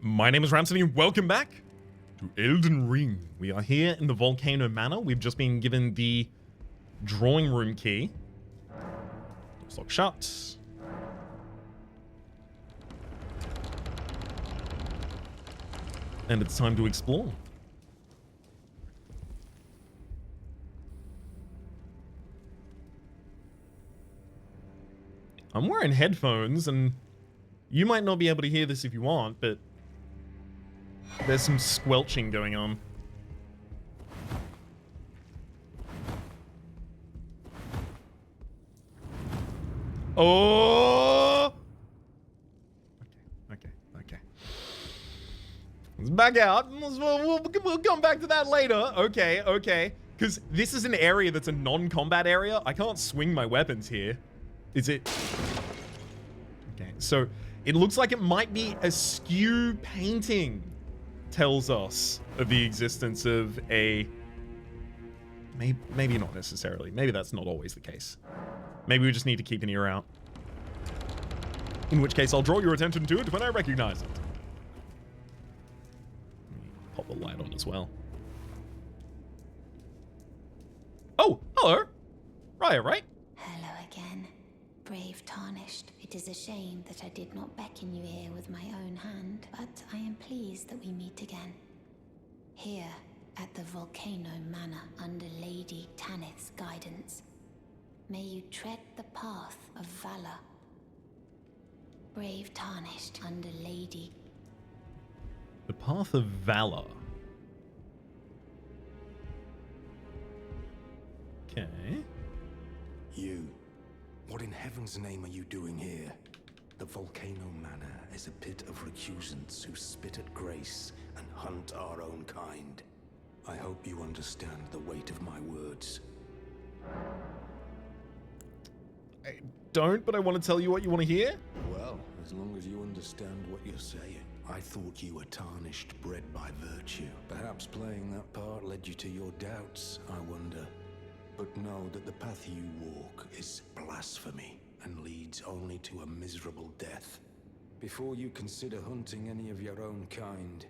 My name is Rhapsody and welcome back to Elden Ring. We are here in the Volcano Manor. We've just been given the drawing room key. Doors locked shut. And it's time to explore. I'm wearing headphones and you might not be able to hear this if you want, but there's some squelching going on. Oh! Okay. Let's back out. We'll come back to that later. Okay. Because this is an area that's a non-combat area. I can't swing my weapons here. Is it? Okay, so it looks like it might be a skew painting. Tells us of the existence of a... Maybe not necessarily. Maybe that's not always the case. Maybe we just need to keep an ear out. In which case, I'll draw your attention to it when I recognize it. Pop the light on as well. Oh, hello. Raya, right? Hello again. Brave Tarnished. It is a shame that I did not beckon you here with my own hand, but I am pleased that we meet again. Here, at the Volcano Manor, under Lady Tanith's guidance. May you tread the path of valor. Brave Tarnished, under Lady... The path of valor. Okay. You. What in heaven's name are you doing here? The Volcano Manor is a pit of recusants who spit at grace and hunt our own kind. I hope you understand the weight of my words. I don't, but I want to tell you what you want to hear. Well, as long as you understand what you're saying. I thought you were tarnished, bred by virtue. Perhaps playing that part led you to your doubts, I wonder. But know that the path you walk is blasphemy and leads only to a miserable death. Before you consider hunting any of your own kind,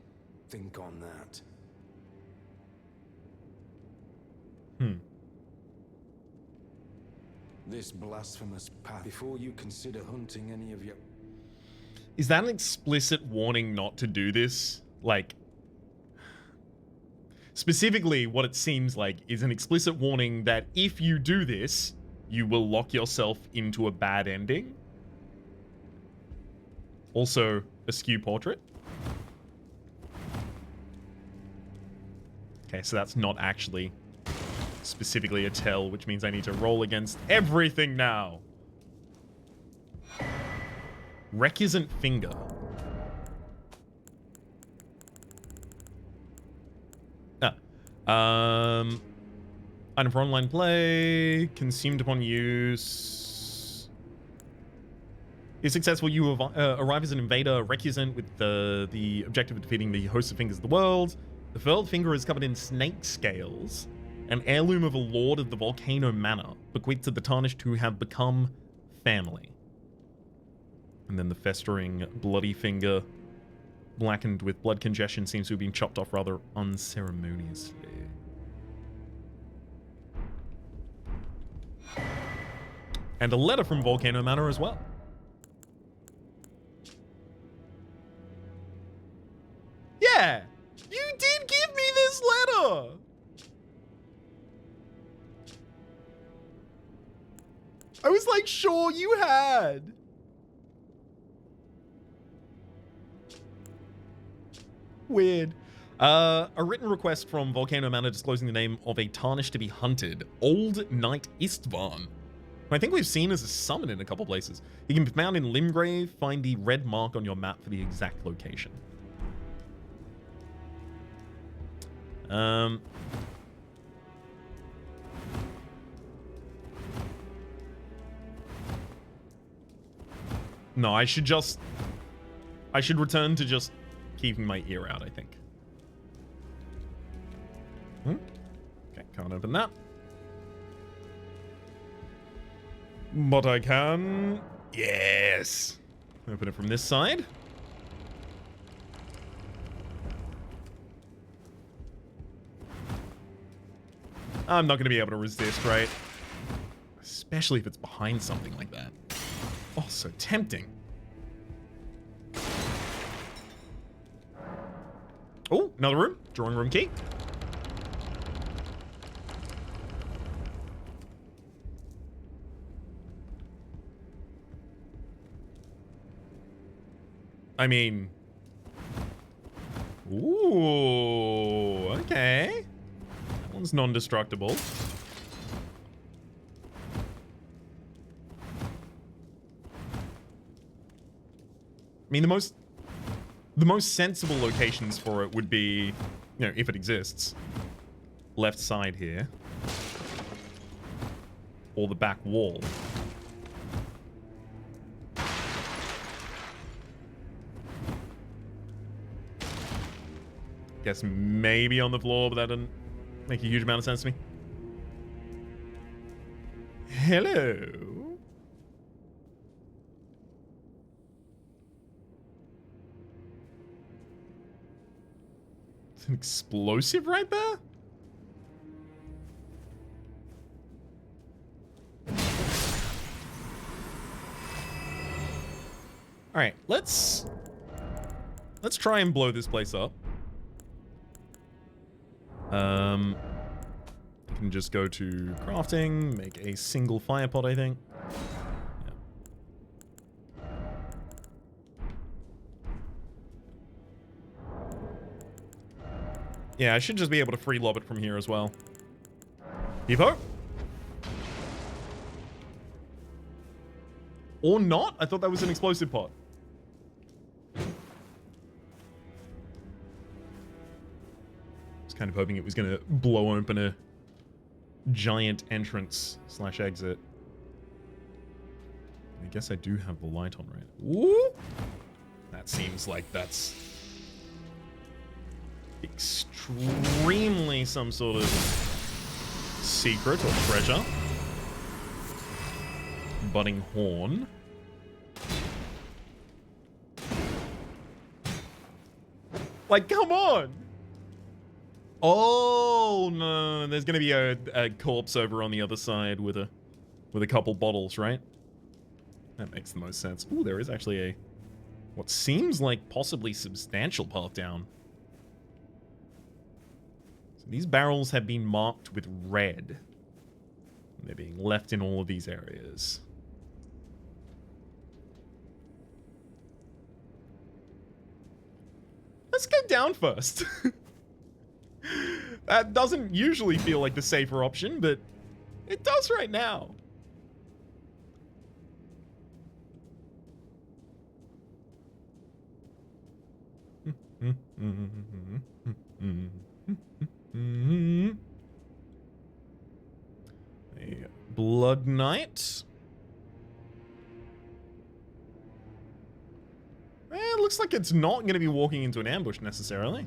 think on that. This blasphemous path. Before you consider hunting any of your... Is that an explicit warning not to do this? Like, specifically what it seems like is an explicit warning that if you do this, you will lock yourself into a bad ending. Also, a skew portrait. Okay, so that's not actually specifically a tell, which means I need to roll against everything now. Recusant finger. Item for online play. Consumed upon use. If successful, you arrive as an invader recusant with the objective of defeating the host of fingers of the world. The furled finger is covered in snake scales. An heirloom of a lord of the Volcano Manor, bequeathed to the tarnished who have become family. And then the festering bloody finger, blackened with blood congestion, seems to have been chopped off rather unceremoniously. And a letter from Volcano Manor as well. Yeah! You did give me this letter! I was like, sure you had. Weird. A written request from Volcano Manor disclosing the name of a tarnished to be hunted, Old Knight Istvan, who I think we've seen as a summon in a couple places. He can be found in Limgrave. Find the red mark on your map for the exact location. No, I should return to just keeping my ear out, I think. Okay, can't open that. But I can... Yes! Open it from this side. I'm not going to be able to resist, right? Especially if it's behind something like that. Oh, so tempting. Oh, another room. Drawing room key. I mean... Ooh, okay. That one's non-destructible. I mean, the most sensible locations for it would be, you know, if it exists, left side here, or the back wall. Guess maybe on the floor, but that doesn't make a huge amount of sense to me. Hello. It's an explosive right there? All right, let's try and blow this place up. I can just go to crafting, make a single fire pot, I think. Yeah, I should just be able to free lob it from here as well. Evo? Or not? I thought that was an explosive pot. Kind of hoping it was going to blow open a giant entrance / exit. I guess I do have the light on, right? Ooh! That seems like that's extremely some sort of secret or treasure. Budding horn. Like, come on! Oh no, there's gonna be a corpse over on the other side with a couple bottles, right? That makes the most sense. Ooh, there is actually a what seems like possibly substantial path down. So these barrels have been marked with red. They're being left in all of these areas. Let's go down first. That doesn't usually feel like the safer option, but it does right now. A Blood Knight. It looks like it's not going to be walking into an ambush necessarily.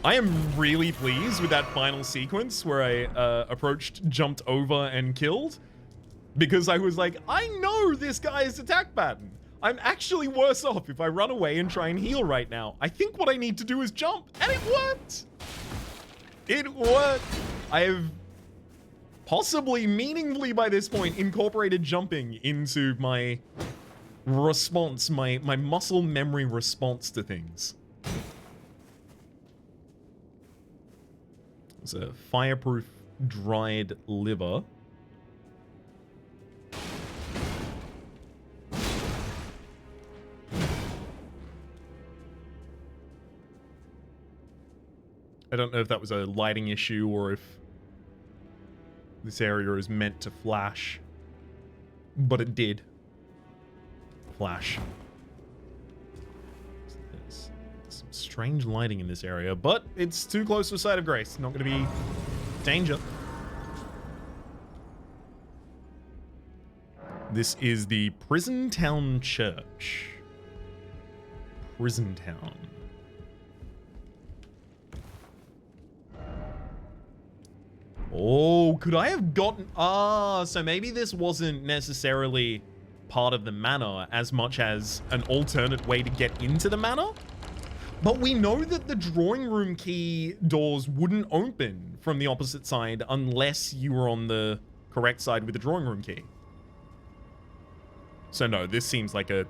I am really pleased with that final sequence where I approached, jumped over, and killed. Because I was like, I know this guy's attack pattern. I'm actually worse off if I run away and try and heal right now. I think what I need to do is jump, and it worked! It worked! I have possibly meaningfully by this point incorporated jumping into my response, my muscle memory response to things. It's a fireproof dried liver. I don't know if that was a lighting issue or if this area is meant to flash, but it did flash. There's some strange lighting in this area, but it's too close to a site of grace. Not going to be danger. This is the Prison Town Church. Prison Town. Oh, Oh, could I have gotten... Ah, so maybe this wasn't necessarily part of the manor as much as an alternate way to get into the manor? But we know that the drawing room key doors wouldn't open from the opposite side unless you were on the correct side with the drawing room key. So no, this seems like a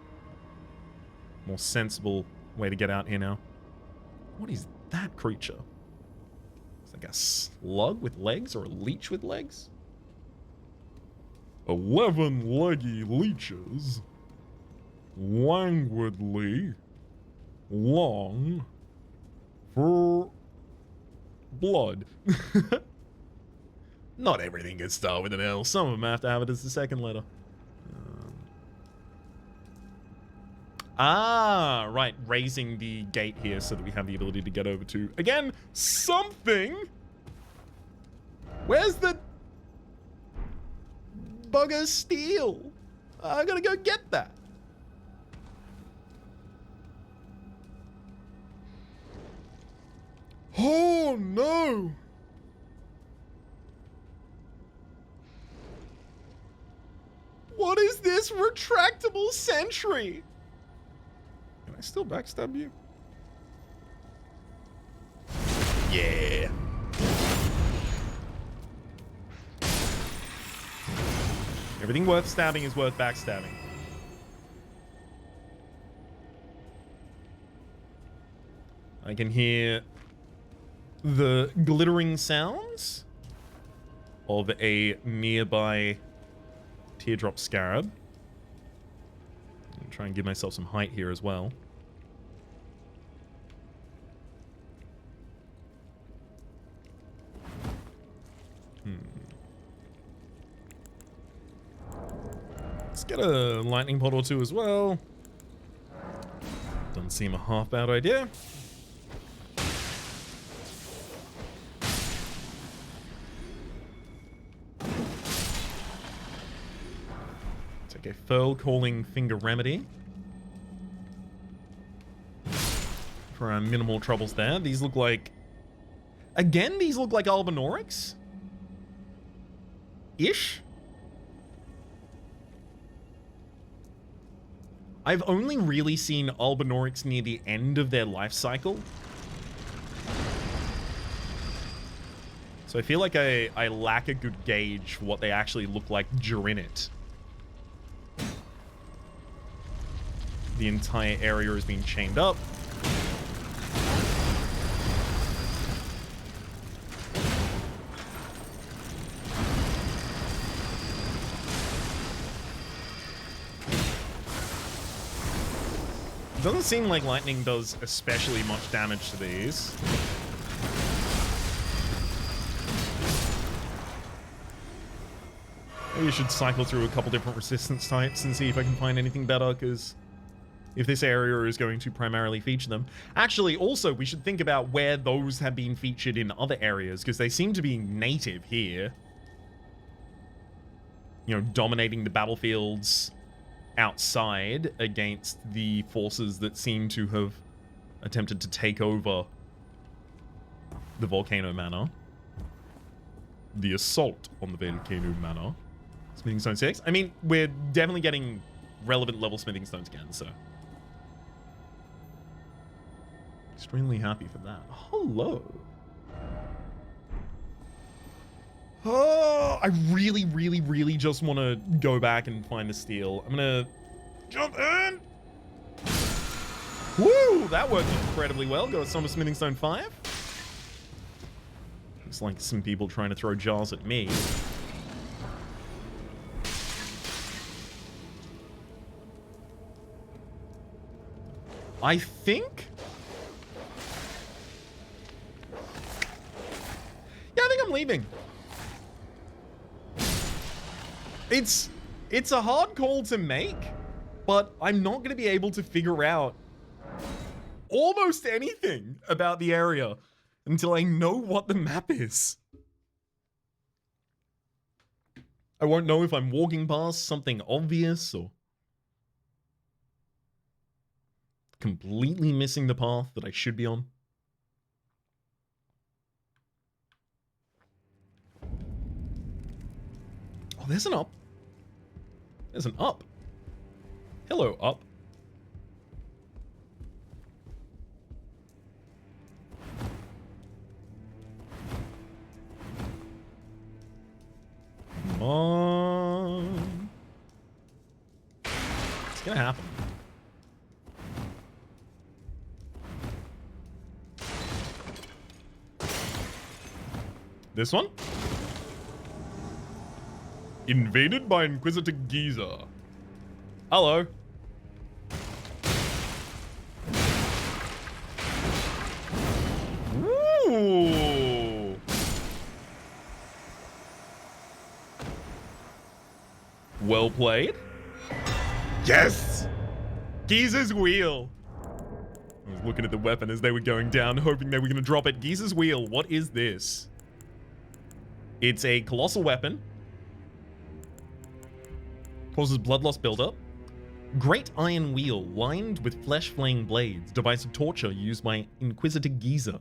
more sensible way to get out here now. What is that creature? It's like a slug with legs or a leech with legs? 11 leggy leeches. Languidly long for blood. Not everything can start with an L. Some of them have to have it as the second letter. Right. Raising the gate here so that we have the ability to get over to, again, something. Where's the bugger steel? I gotta go get that. Oh, no. What is this retractable sentry? Can I still backstab you? Yeah. Everything worth stabbing is worth backstabbing. I can hear the glittering sounds of a nearby teardrop scarab. I'll try and give myself some height here as well. Let's get a lightning pot or two as well. Doesn't seem a half bad idea. Take a furl calling finger remedy for our minimal troubles there. These look like, again, these look like Albinorics ish. I've only really seen Albinorics near the end of their life cycle. So I feel like I lack a good gauge for what they actually look like during it. The entire area is being chained up. Doesn't seem like lightning does especially much damage to these. Maybe I should cycle through a couple different resistance types and see if I can find anything better, because if this area is going to primarily feature them. Actually, also, we should think about where those have been featured in other areas, because they seem to be native here. You know, dominating the battlefields outside against the forces that seem to have attempted to take over the Volcano Manor. The assault on the Volcano Manor. Smithing Stone 6. I mean, we're definitely getting relevant level Smithing Stones again, so. Extremely happy for that. Hello. Oh, I really just want to go back and find the steel. I'm gonna jump in. Woo! That worked incredibly well. Got a Summer Smithing Stone 5. Looks like some people trying to throw jars at me. I think... yeah, I think I'm leaving. It's a hard call to make, but I'm not going to be able to figure out almost anything about the area until I know what the map is. I won't know if I'm walking past something obvious or completely missing the path that I should be on. there's an up. There's an up. Hello, up. Come on. It's gonna happen. This one? Invaded by Inquisitor Ghiza. Hello. Ooh. Well played. Yes! Ghiza's wheel. I was looking at the weapon as they were going down, hoping they were going to drop it. Ghiza's wheel. What is this? It's a colossal weapon. Causes blood loss buildup. Great iron wheel lined with flesh-flaying blades. Device of torture used by Inquisitor Ghiza.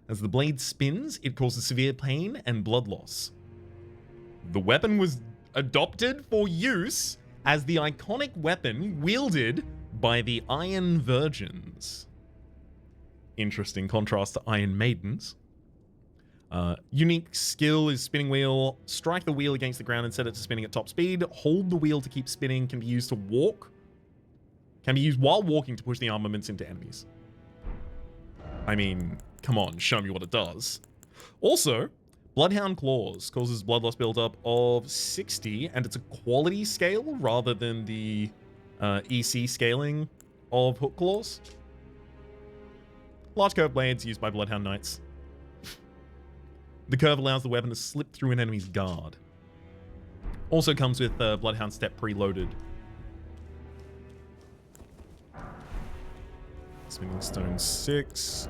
As the blade spins, it causes severe pain and blood loss. The weapon was adopted for use as the iconic weapon wielded by the Iron Virgins. Interesting contrast to Iron Maidens. Unique skill is spinning wheel. Strike the wheel against the ground and set it to spinning at top speed. Hold the wheel to keep spinning. Can be used to walk. Can be used while walking to push the armaments into enemies. I mean, come on, show me what it does. Also, Bloodhound Claws causes blood loss buildup of 60, and it's a quality scale rather than the EC scaling of Hook Claws. Large curved blades used by Bloodhound Knights. The curve allows the weapon to slip through an enemy's guard. Also comes with Bloodhound Step preloaded. Spinning Stone 6.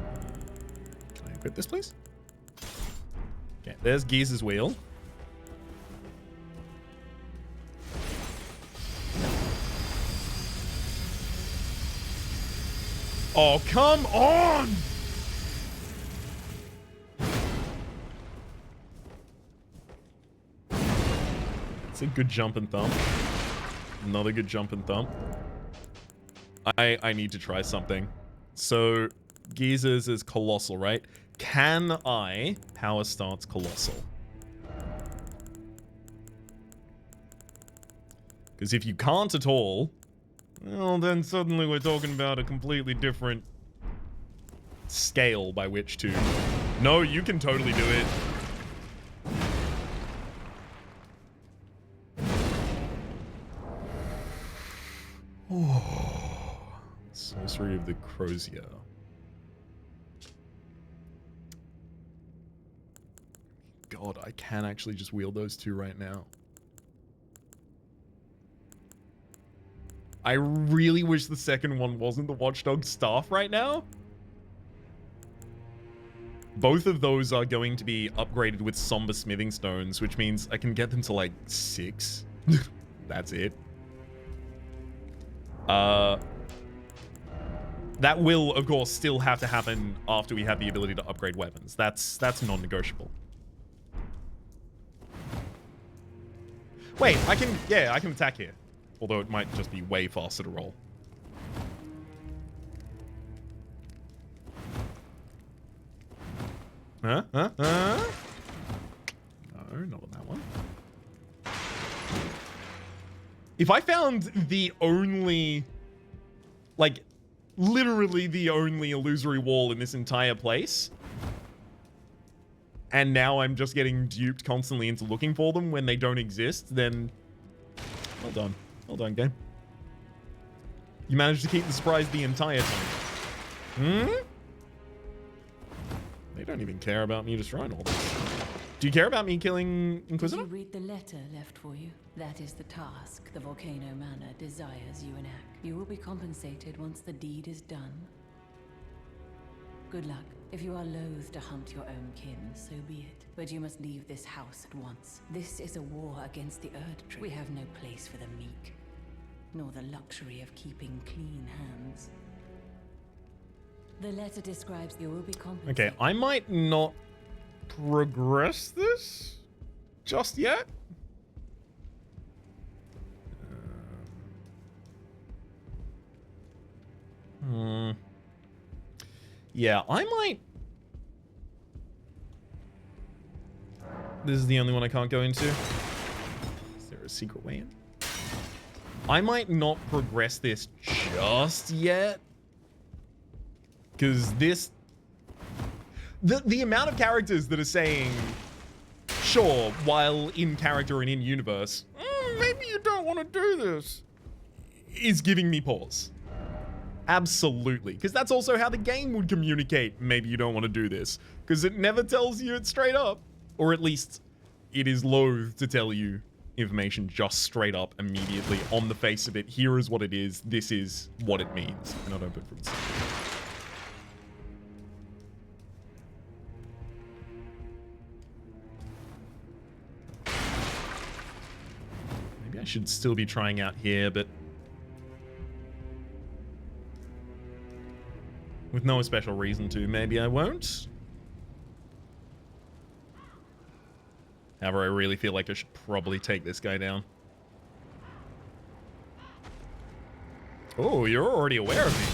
Can I equip this, please? Okay, there's Ghiza's wheel. Oh, come on! It's a good jump and thump. Another good jump and thump. I need to try something. So, Ghiza's is colossal, right? Can I power stance colossal? Because if you can't at all, well, then suddenly we're talking about a completely different scale by which to... No, you can totally do it. Oh, Sorcery of the Crozier. God, I can actually just wield those two right now. I really wish the second one wasn't the Watchdog staff right now. Both of those are going to be upgraded with Somber Smithing Stones, which means I can get them to like 6. That's it. That will, of course, still have to happen after we have the ability to upgrade weapons. That's non-negotiable. Wait, I can attack here. Although it might just be way faster to roll. Huh? No, not on that one. If I found the only, like, literally the only illusory wall in this entire place, and now I'm just getting duped constantly into looking for them when they don't exist, then well done. Well done, game. You managed to keep the surprise the entire time. Hmm? They don't even care about me destroying all this. Do you care about me killing Inquisitor? Did you read the letter left for you? That is the task the Volcano Manor desires you enact. You will be compensated once the deed is done. Good luck. If you are loath to hunt your own kin, so be it. But you must leave this house at once. This is a war against the Erdtree. We have no place for the meek, nor the luxury of keeping clean hands. The letter describes you will be compensated. Okay, I might not progress this just yet. Yeah, I might... This is the only one I can't go into. Is there a secret way in? I might not progress this just yet. Because this... The amount of characters that are saying, sure, while in character and in universe, maybe you don't want to do this, is giving me pause. Absolutely. Because that's also how the game would communicate, maybe you don't want to do this. Because it never tells you it straight up. Or at least it is loath to tell you information just straight up immediately on the face of it. Here is what it is. This is what it means. And I'd open from maybe I should still be trying out here, but with no special reason to, maybe I won't. However, I really feel like I should probably take this guy down. Oh, you're already aware of me.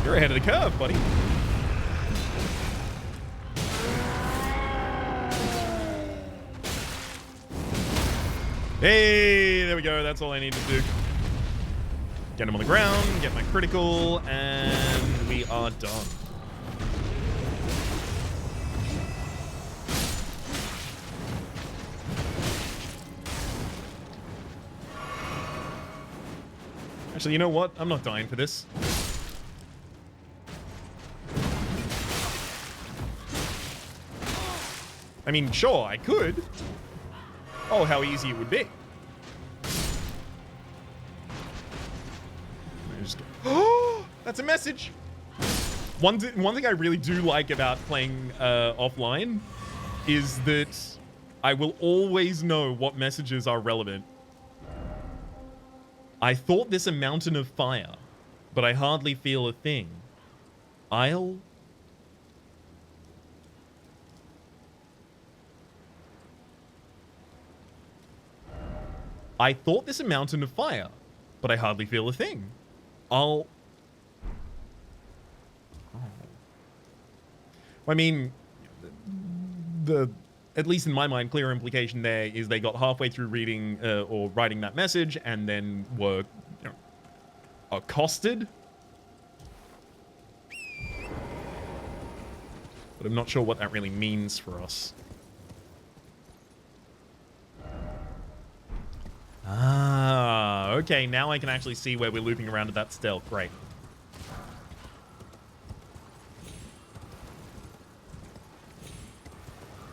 You're ahead of the curve, buddy. Hey, there we go. That's all I need to do. Get him on the ground, get my critical, and we are done. Actually, you know what? I'm not dying for this. I mean, sure, I could. Oh, how easy it would be. Oh, that's a message. One thing I really do like about playing offline is that I will always know what messages are relevant. I thought this a mountain of fire, but I hardly feel a thing. I thought this a mountain of fire, but I hardly feel a thing. I mean, at least in my mind, clear implication there is they got halfway through reading or writing that message and then were, you know, accosted. But I'm not sure what that really means for us. Ah, okay, now I can actually see where we're looping around at that stealth. Great.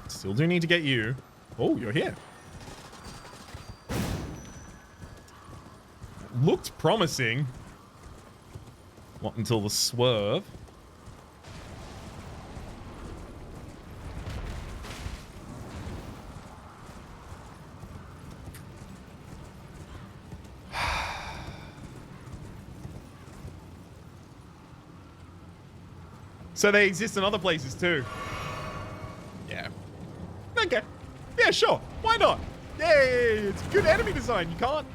Still do need to get you. Oh, you're here. Looked promising. Not until the swerve. So they exist in other places too. Yeah. Okay. Yeah, sure. Why not? Yay! It's good enemy design. You can't.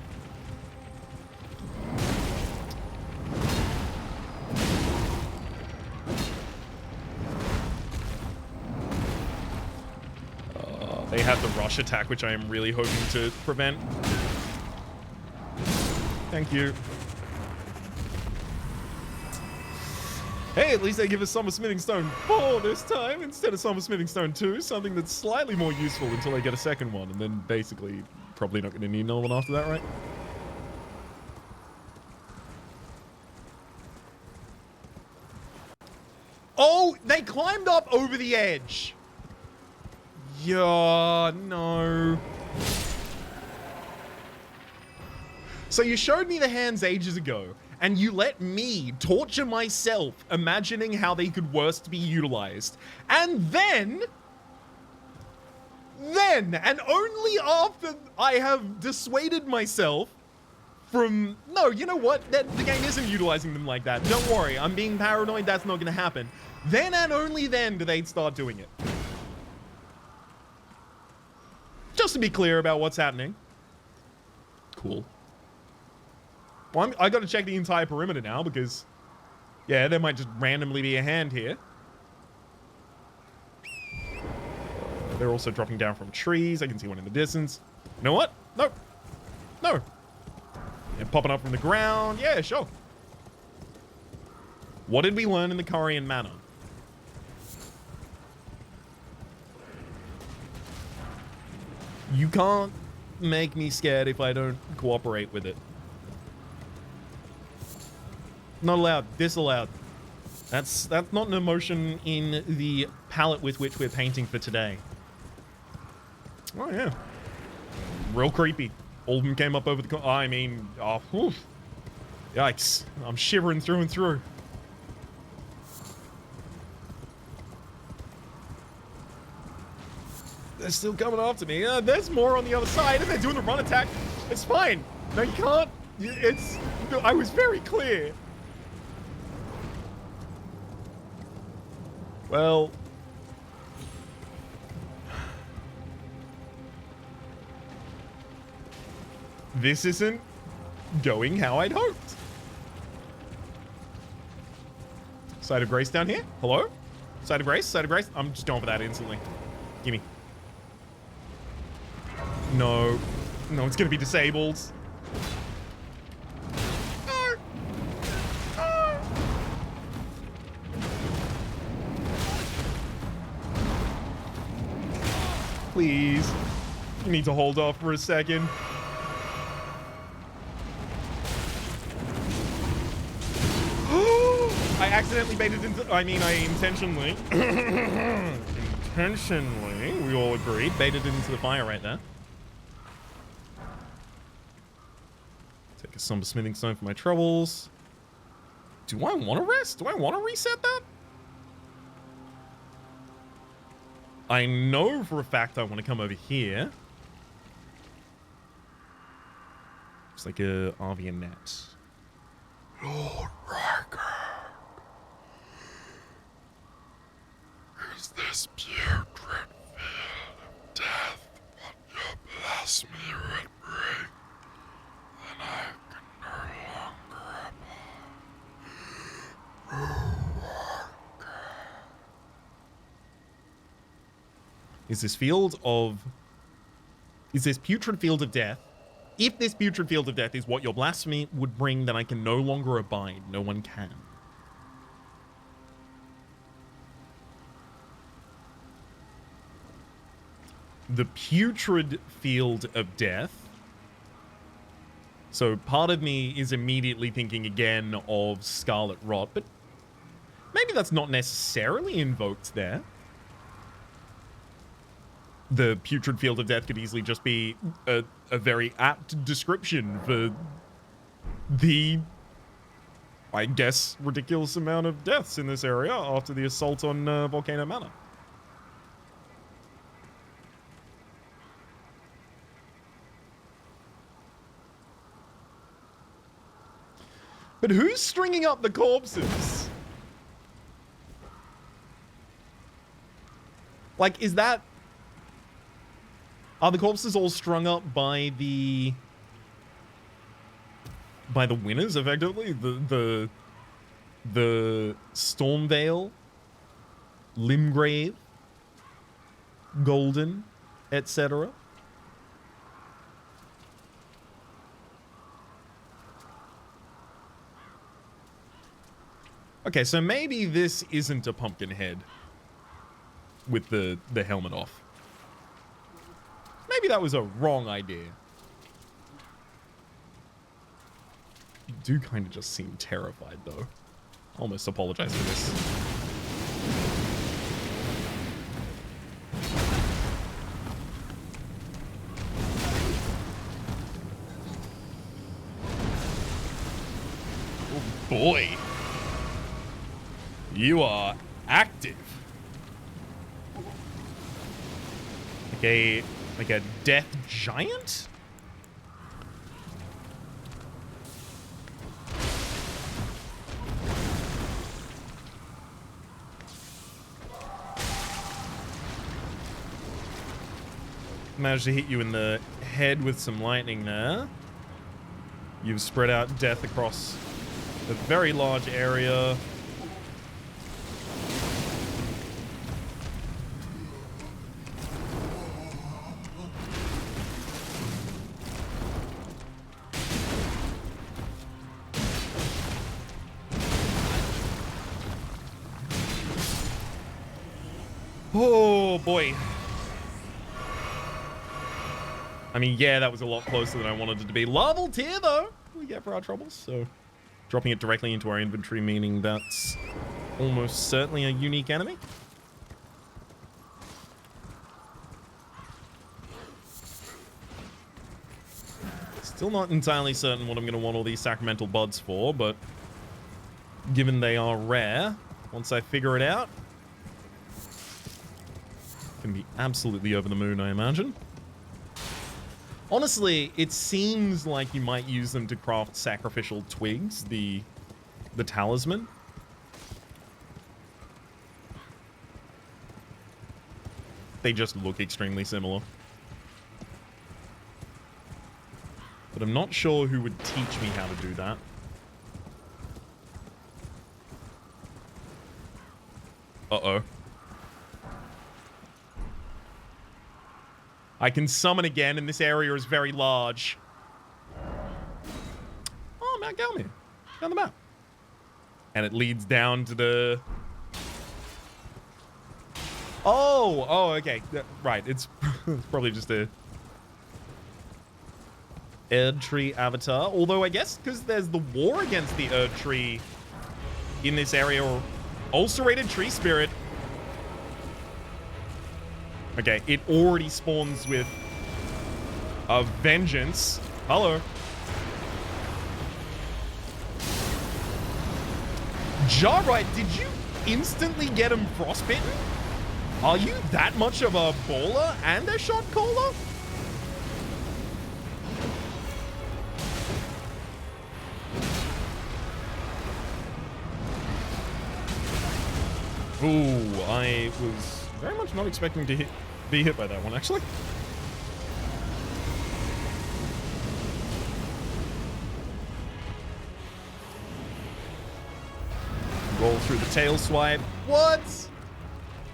They have the rush attack, which I am really hoping to prevent. Thank you. Hey, at least they give us Summer Smithing Stone 4 this time instead of Summer Smithing Stone 2, something that's slightly more useful until they get a second one, and then basically probably not going to need another one after that, right? Oh, they climbed up over the edge. Yeah, no. So you showed me the hands ages ago, and you let me torture myself imagining how they could worst be utilized. And then, and only after I have dissuaded myself from, no, you know what? The game isn't utilizing them like that. Don't worry, I'm being paranoid, that's not gonna happen. Then and only then do they start doing it. Just to be clear about what's happening. Cool. Well, I got to check the entire perimeter now because, yeah, there might just randomly be a hand here. They're also dropping down from trees. I can see one in the distance. You know what? No. No. And popping up from the ground. Yeah, sure. What did we learn in the Korean Manor? You can't make me scared if I don't cooperate with it. Not allowed. Disallowed. That's not an emotion in the palette with which we're painting for today. Oh, yeah. Real creepy. All of them came up over the... I mean... Oh, whew. Yikes. I'm shivering through and through. They're still coming after me. There's more on the other side, and they're doing the run attack. It's fine. No, you can't. It's... I was very clear. Well... This isn't going how I'd hoped. Side of Grace down here. Hello? Side of Grace? Side of Grace? I'm just going for that instantly. Gimme. No. No, it's gonna be disabled. No. No. Please. You need to hold off for a second. I accidentally baited into... I mean, I intentionally... intentionally, we all agreed, baited into the fire right there. Take a somber smithing stone for my troubles. Do I want to rest? Do I want to reset that? I know for a fact I want to come over here. It's like a RV and net. Lord Riker. Is this putrid field of death what your blasphemy would bring? Then I can no longer abide. Is this field of... Is this putrid field of death? If this putrid field of death is what your blasphemy would bring, then I can no longer abide. No one can. The putrid field of death. So part of me is immediately thinking again of Scarlet Rot, but maybe that's not necessarily invoked there. The putrid field of death could easily just be a very apt description for the, I guess, ridiculous amount of deaths in this area after the assault on Volcano Manor. But who's stringing up the corpses? Like, is that... Are the corpses all strung up by the winners, effectively? The Stormvale, Limgrave, Golden, etc.? Okay, so maybe this isn't a pumpkin head with the helmet off. Maybe that was a wrong idea. You do kind of just seem terrified, though. I almost apologize for this. Oh boy. You are active. Like a death giant? Managed to hit you in the head with some lightning there. You've spread out death across a very large area. Oh, boy. I mean, yeah, that was a lot closer than I wanted it to be. Level tier, though, we get for our troubles. So, dropping it directly into our inventory, meaning that's almost certainly a unique enemy. Still not entirely certain what I'm going to want all these sacramental buds for, but given they are rare, once I figure it out, can be absolutely over the moon, I imagine. Honestly, it seems like you might use them to craft sacrificial twigs, the talisman. They just look extremely similar. But I'm not sure who would teach me how to do that. Uh-oh. I can summon again, and this area is very large. Oh, Mount Galmir. Down the map. And it leads down to the... Oh, okay. Right, it's probably just a... Erd Tree avatar. Although, I guess, because there's the war against the Erd Tree in this area, or Ulcerated Tree Spirit. Okay, it already spawns with a vengeance. Hello. Jarrite, did you instantly get him frostbitten? Are you that much of a baller and a shot caller? Ooh, I was very much not expecting to be hit by that one, actually. Roll through the tail swipe. What?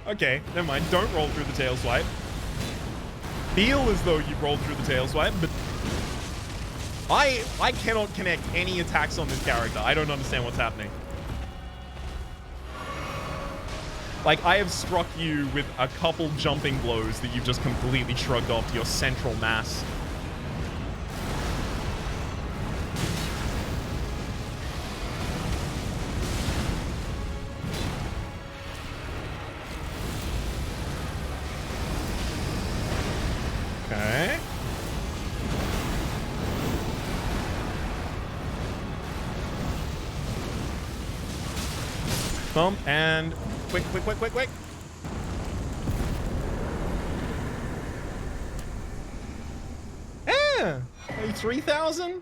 Okay, never mind. Don't roll through the tail swipe. Feel as though you've rolled through the tail swipe, but I cannot connect any attacks on this character. I don't understand what's happening. Like, I have struck you with a couple jumping blows that you've just completely shrugged off to your central mass. Okay. Thump and... Quick. Yeah, only 3,000?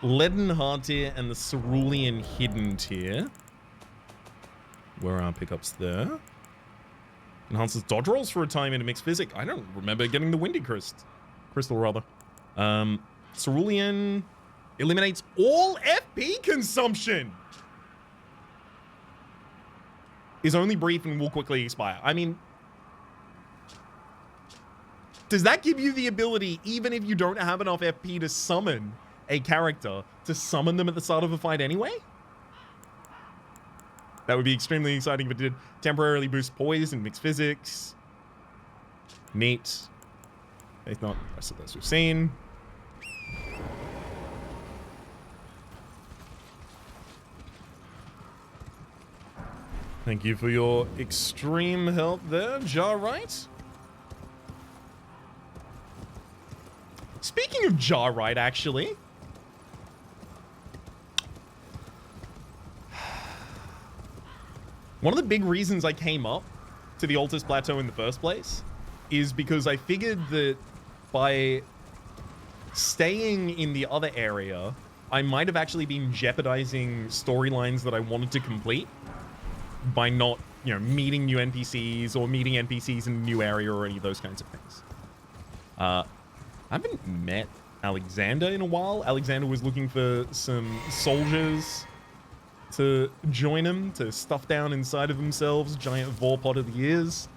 Leaden Hard tier and the Cerulean Hidden tier. Where are our pickups there? Enhances dodge rolls for a time in a mixed physic. I don't remember getting the Windy Crystal, rather. Cerulean eliminates all FP consumption. Is only brief and will quickly expire. I mean, does that give you the ability, even if you don't have enough FP to summon a character, to summon them at the start of a fight anyway? That would be extremely exciting if it did. Temporarily boost poise and mixed physics. Neat. Faith not, the rest of those we've seen. Thank you for your extreme help there, Jarrite. Speaking of Jarrite, actually. One of the big reasons I came up to the Altus Plateau in the first place is because I figured that by staying in the other area, I might have actually been jeopardizing storylines that I wanted to complete by not, you know, meeting new NPCs or meeting NPCs in a new area or any of those kinds of things. I haven't met Alexander in a while. Alexander was looking for some soldiers to join him, to stuff down inside of themselves giant Vorpod of the Years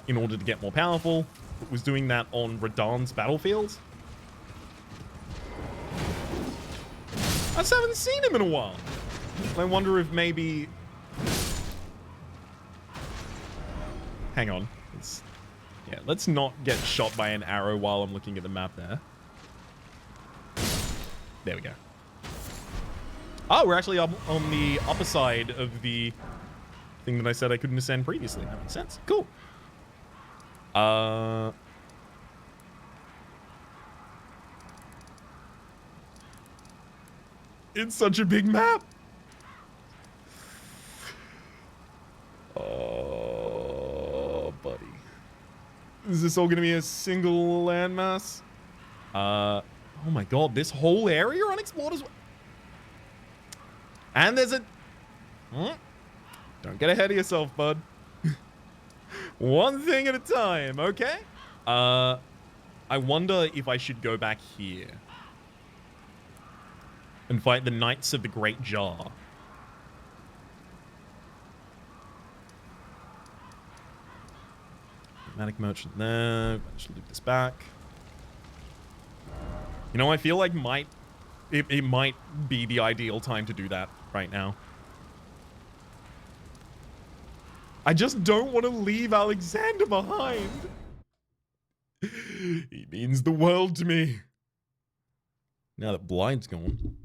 in order to get more powerful. But was doing that on Radahn's battlefield. I just haven't seen him in a while. I wonder if maybe... Hang on. Let's not get shot by an arrow while I'm looking at the map there. There we go. Oh, we're actually up on the upper side of the thing that I said I couldn't ascend previously. That makes sense. Cool. It's such a big map. Oh, buddy. Is this all going to be a single landmass? Oh my god, this whole area unexplored as well. And there's a... Don't get ahead of yourself, bud. One thing at a time, okay? I wonder if I should go back here and fight the Knights of the Great Jar. Automatic merchant there. I should leave this back. You know, I feel like it might be the ideal time to do that right now. I just don't want to leave Alexander behind. He means the world to me. Now that Blind's gone.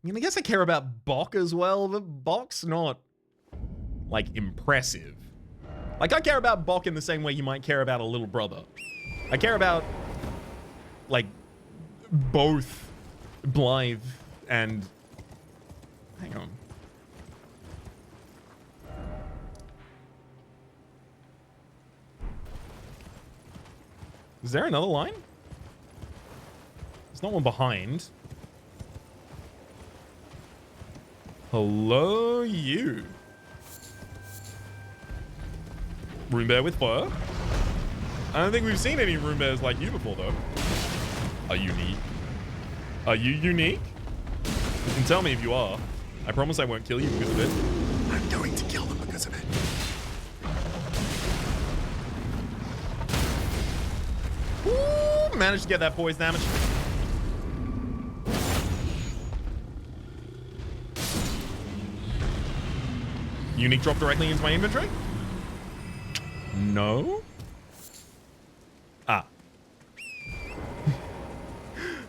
I mean, I guess I care about Bok as well, but Bok's not, like, impressive. Like, I care about Bok in the same way you might care about a little brother. I care about, like, both Blythe and... Hang on. Is there another line? There's not one behind. Hello, you. Room bear with fur. I don't think we've seen any room bears like you before, though. Are you unique? Are you unique? You can tell me if you are. I promise I won't kill you because of it. I'm going to kill them because of it. Ooh, managed to get that poison damage. Unique drop directly into my inventory? No? Ah.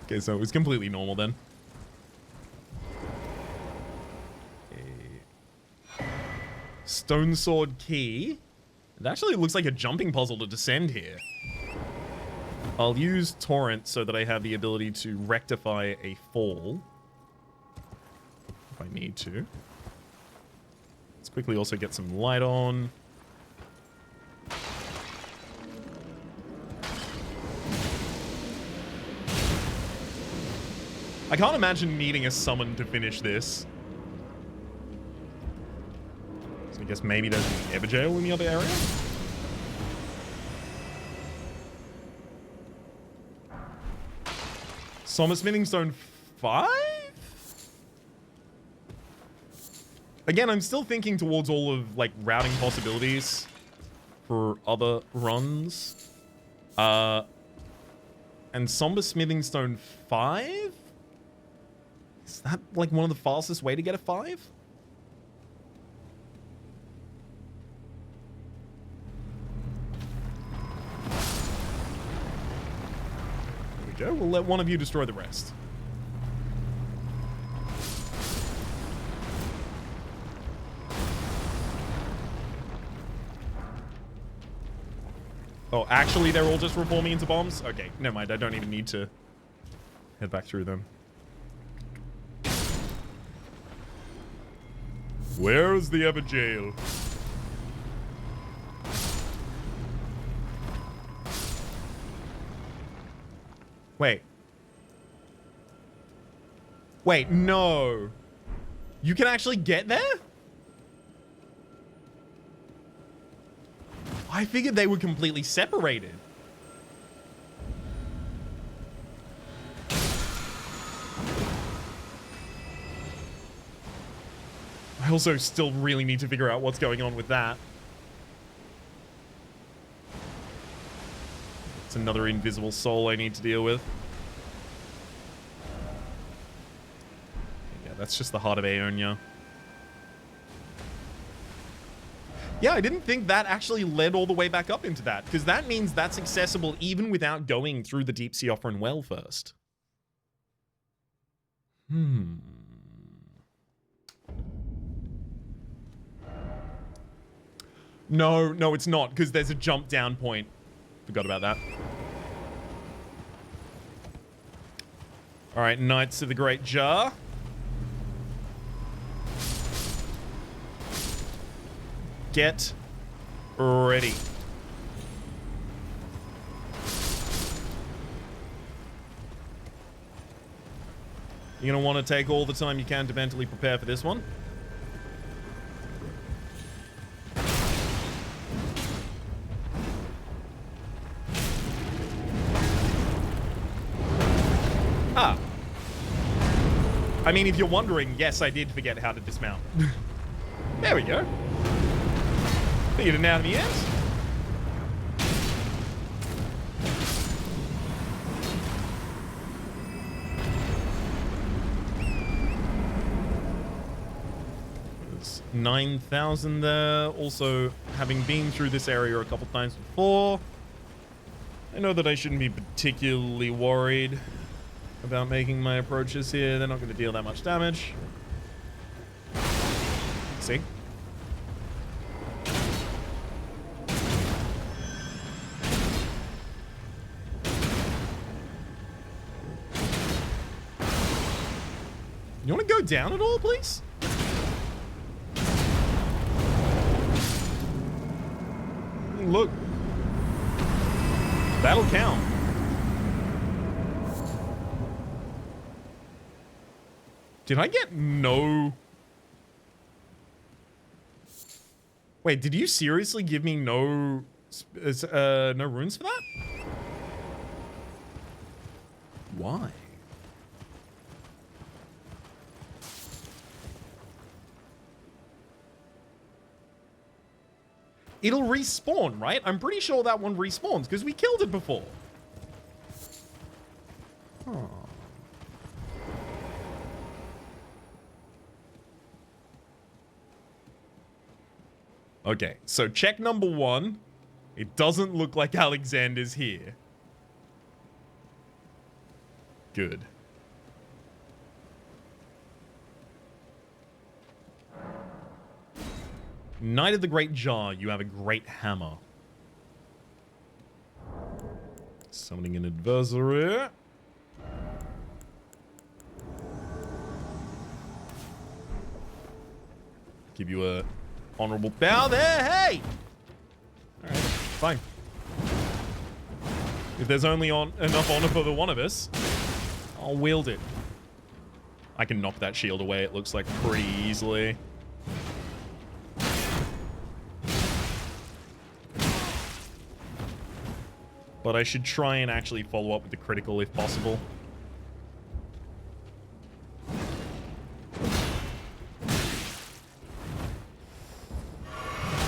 Okay, so it was completely normal then. A stone sword key. It actually looks like a jumping puzzle to descend here. I'll use torrent so that I have the ability to rectify a fall. If I need to. Let's quickly also get some light on. I can't imagine needing a summon to finish this. So I guess maybe there's an Everjail in the other area? Somber Smithing Stone 5? Again, I'm still thinking towards all of, like, routing possibilities for other runs. And Somber Smithing Stone 5? Is that, like, one of the fastest way to get a 5? There we go. We'll let one of you destroy the rest. Oh, actually, they're all just reforming into bombs? Okay, never mind. I don't even need to head back through them. Where's the Everjail? Wait. Wait, no. You can actually get there? I figured they were completely separated. I also still really need to figure out what's going on with that. It's another invisible soul I need to deal with. Yeah, that's just the heart of Aeonia. Yeah, I didn't think that actually led all the way back up into that, because that means that's accessible even without going through the Deep Sea Offering Well first. No, it's not, because there's a jump down point. Forgot about that. Alright, Knights of the Great Jar. Get ready. You're going to want to take all the time you can to mentally prepare for this one. Ah. I mean, if you're wondering, yes, I did forget how to dismount. There we go. Figured it out in the end. There's 9,000 there. Also, having been through this area a couple times before, I know that I shouldn't be particularly worried about making my approaches here. They're not going to deal that much damage. See? You want to go down at all, please? Look. That'll count. Did I get no... Wait, did you seriously give me no runes for that? Why? It'll respawn, right? I'm pretty sure that one respawns because we killed it before. Huh. Okay, so check number one. It doesn't look like Alexander's here. Good. Knight of the Great Jar, you have a great hammer. Summoning an adversary. Give you a honorable bow there. Hey! Alright, fine. If there's only enough honor for the one of us, I'll wield it. I can knock that shield away, it looks like, pretty easily. But I should try and actually follow up with the critical if possible.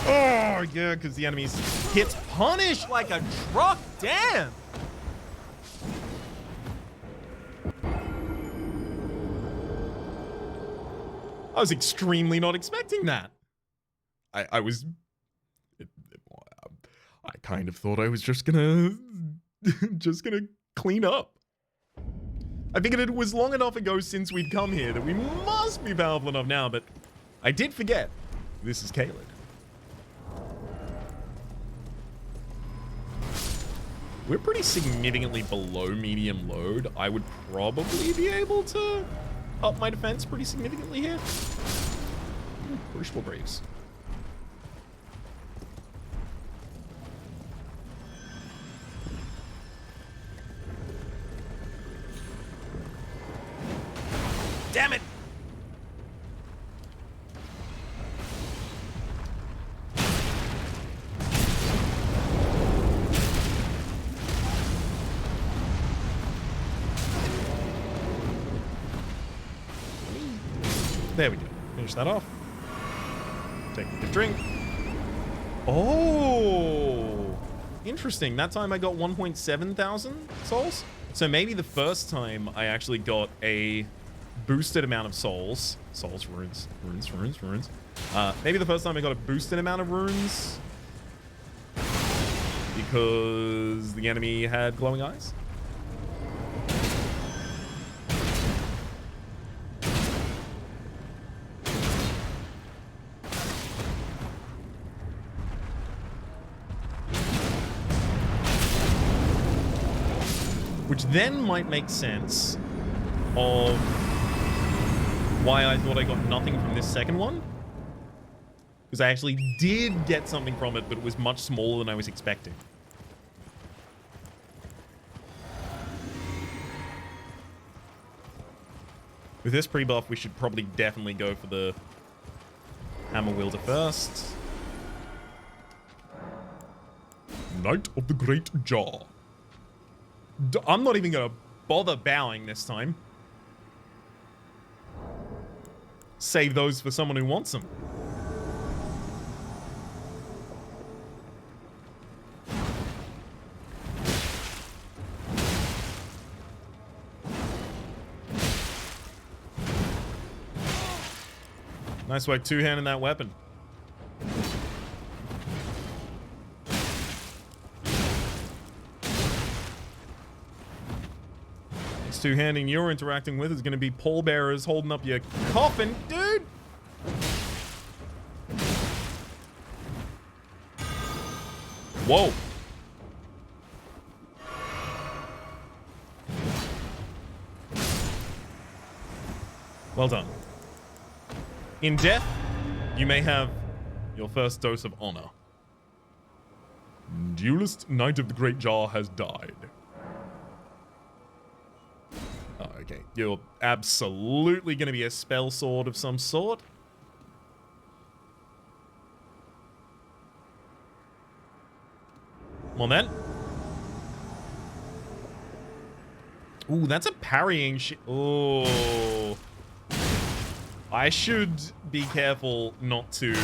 Oh, yeah, because the enemy's hits punish like a truck. Damn! I was extremely not expecting that. I kind of thought I was just gonna clean up. I figured it was long enough ago since we'd come here that we must be powerful enough now, but I did forget. This is Caelid. We're pretty significantly below medium load. I would probably be able to up my defense pretty significantly here. Crucible Braves. Damn it! There we go. Finish that off. Take a good drink. Oh, interesting. That time I got 1.7 thousand souls. So maybe the first time I actually got a boosted amount of souls. Runes. Maybe the first time I got a boosted amount of runes because the enemy had glowing eyes. Which then might make sense of why I thought I got nothing from this second one. Because I actually did get something from it, but it was much smaller than I was expecting. With this pre-buff, we should probably definitely go for the hammer wielder first. Knight of the Great Jaw. I'm not even gonna bother bowing this time. Save those for someone who wants them. Nice work two-handing that weapon. Two-handing you're interacting with is going to be pallbearers holding up your coffin, dude. Whoa. Well done. In death, you may have your first dose of honor. Duelist Knight of the Great Jaw has died. Oh, okay. You're absolutely going to be a spell sword of some sort. Come on, then. Ooh, that's a parrying shit. Oh. I should be careful not to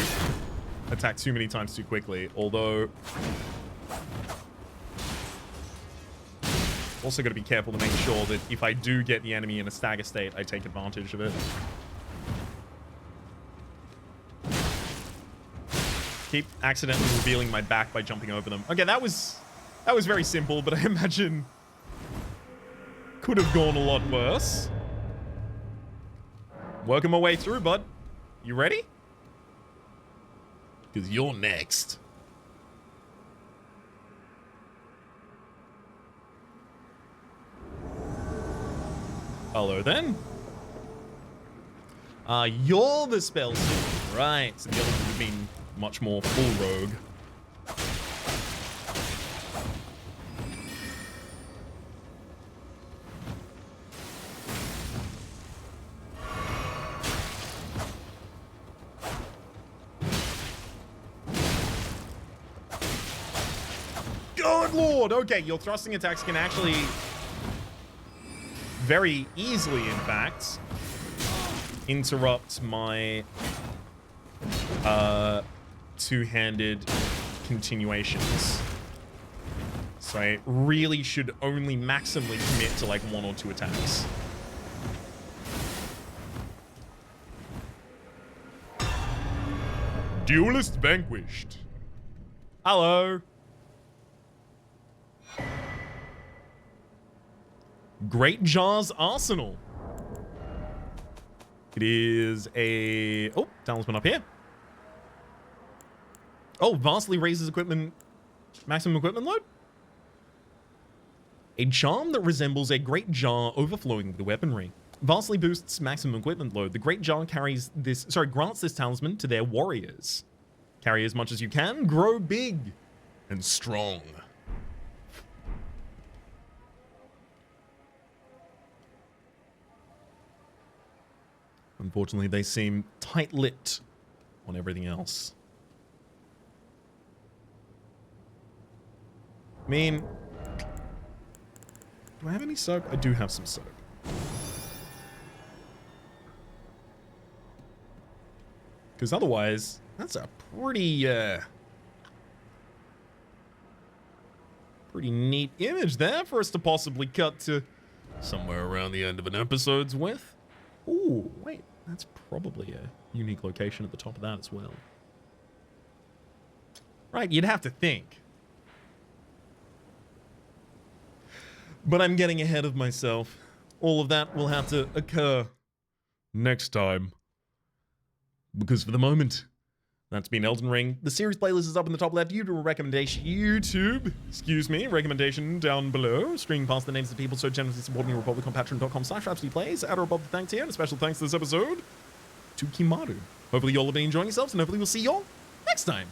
attack too many times too quickly, although... Also got to be careful to make sure that if I do get the enemy in a stagger state, I take advantage of it. Keep accidentally revealing my back by jumping over them. Okay, that was very simple, but I imagine could have gone a lot worse. Working my way through, bud. You ready? Because you're next. Hello, then. You're the spell sword. Right, so the other would have been much more full rogue. Good lord! Okay, your thrusting attacks can actually very easily, in fact, interrupt my two-handed continuations. So I really should only maximally commit to like 1 or 2 attacks. Duelist vanquished. Hello. Great Jaw's Arsenal. It is a... Oh, talisman up here. Oh, vastly raises equipment... Maximum equipment load? A charm that resembles a great jar overflowing with the weaponry. Vastly boosts maximum equipment load. The great jar grants this talisman to their warriors. Carry as much as you can, grow big and strong. Unfortunately, they seem tight-lipped on everything else. I mean, do I have any soap? I do have some soap. Because otherwise, that's a pretty neat image there for us to possibly cut to somewhere around the end of an episode's with. Ooh, wait, that's probably a unique location at the top of that as well. Right, you'd have to think. But I'm getting ahead of myself. All of that will have to occur next time. Because for the moment, that's been Elden Ring. The series playlist is up in the top left. Recommendation down below. Streaming past the names of people so generously supporting me, Republic on patreon.com/Rhapsody Plays. At or above the thanks here, and a special thanks to this episode to Kimaru. Hopefully you all have been enjoying yourselves, and hopefully we'll see you all next time.